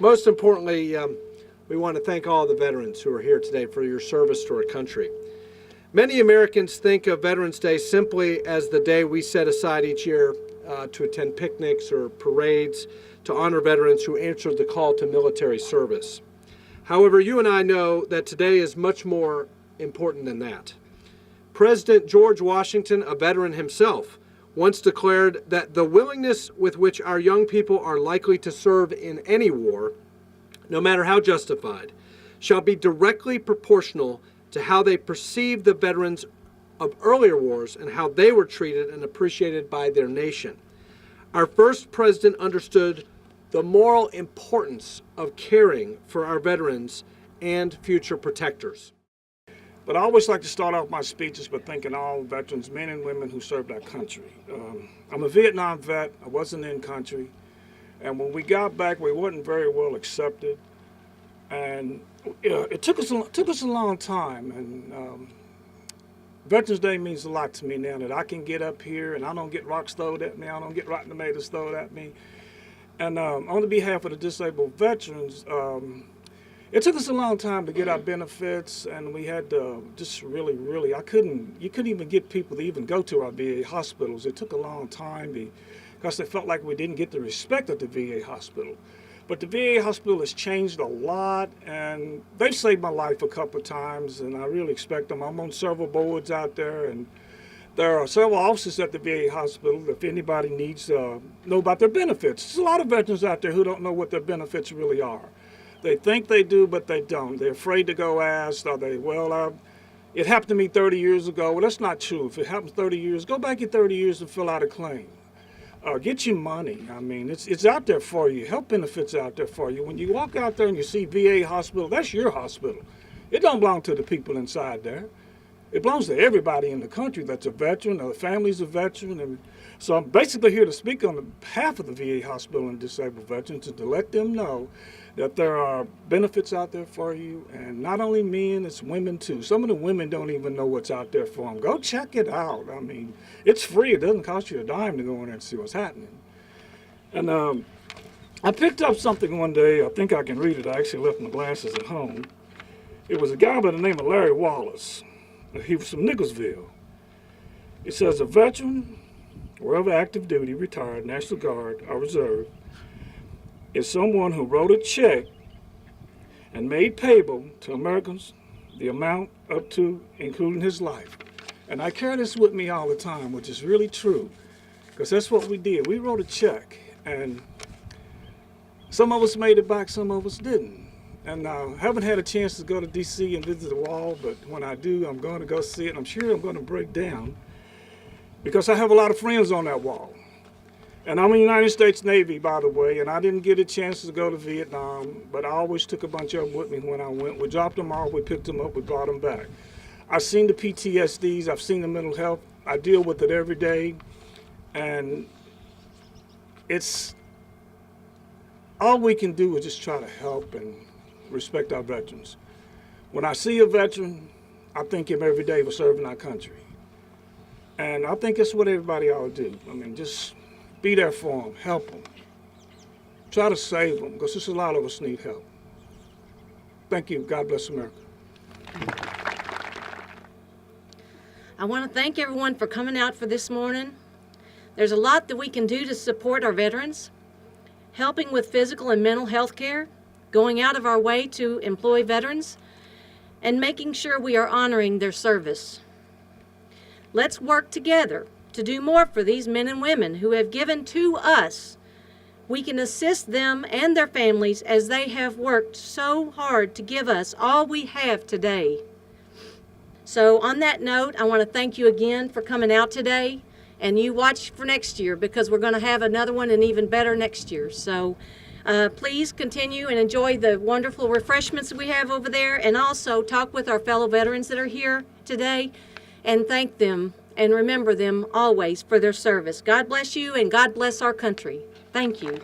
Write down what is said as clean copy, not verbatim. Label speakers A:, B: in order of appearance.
A: Most importantly, we want to thank all the veterans who are here today for your service to our country. Many Americans think of Veterans Day simply as the day we set aside each year to attend picnics or parades to honor veterans who answered the call to military service. However, you and I know that today is much more important than that. President George Washington, a veteran himself, once declared that the willingness with which our young people are likely to serve in any war, no matter how justified, shall be directly proportional to how they perceive the veterans of earlier wars and how they were treated and appreciated by their nation. Our first president understood the moral importance of caring for our veterans and future protectors.
B: But I always like to start off my speeches by thanking all veterans, men and women who served our country. I'm a Vietnam vet. I wasn't in country. And when we got back, we wasn't very well accepted. And it took us a long time. And Veterans Day means a lot to me now that I can get up here and I don't get rocks thrown at me. I don't get rotten tomatoes thrown at me. And on behalf of the disabled veterans, it took us a long time to get our benefits, and we had to just really, you couldn't even get people to even go to our VA hospitals. It took a long time because they felt like we didn't get the respect at the VA hospital. But the VA hospital has changed a lot, and they've saved my life a couple of times, and I really expect them. I'm on several boards out there, and there are several offices at the VA hospital if anybody needs to know about their benefits. There's a lot of veterans out there who don't know what their benefits really are. They think they do, but they don't. They're afraid to go ask. It happened to me 30 years ago. Well, that's not true. If it happens 30 years, go back in 30 years and fill out a claim. Get your money. I mean, it's out there for you. Health benefits out there for you. When you walk out there and you see VA hospital, that's your hospital. It don't belong to the people inside there. It belongs to everybody in the country that's a veteran or the family's a veteran. And so I'm basically here to speak on behalf of the VA hospital and disabled veterans and to let them know that there are benefits out there for you, and not only men, it's women too. Some of the women don't even know what's out there for them. Go check it out. I mean, it's free. It doesn't cost you a dime to go in there and see what's happening. And I picked up something one day. I think I can read it. I actually left my glasses at home. It was a guy by the name of Larry Wallace. He was from Nicholsville. It says, a veteran, wherever active duty, retired, National Guard, or Reserve, is someone who wrote a check and made payable to Americans the amount up to, including his life. And I carry this with me all the time, which is really true, because that's what we did. We wrote a check, and some of us made it back, some of us didn't. And I haven't had a chance to go to D.C. and visit the wall, but when I do, I'm going to go see it, and I'm sure I'm going to break down, because I have a lot of friends on that wall. And I'm in the United States Navy, by the way, and I didn't get a chance to go to Vietnam, but I always took a bunch of them with me when I went. We dropped them off, we picked them up, we brought them back. I've seen the PTSDs, I've seen the mental health. I deal with it every day, and it's all we can do is just try to help and respect our veterans. When I see a veteran, I thank him every day for serving our country. And I think that's what everybody ought to do. I mean, just be there for them, help them. Try to save them, because there's a lot of us need help. Thank you. God bless America.
C: I want to thank everyone for coming out for this morning. There's a lot that we can do to support our veterans, helping with physical and mental health care, going out of our way to employ veterans, and making sure we are honoring their service. Let's work together to do more for these men and women who have given to us. We can assist them and their families as they have worked so hard to give us all we have today. So on that note, I want to thank you again for coming out today, and you watch for next year, because we're going to have another one and even better next year. So please continue and enjoy the wonderful refreshments that we have over there, and also talk with our fellow veterans that are here today and thank them and remember them always for their service. God bless you, and God bless our country. Thank you.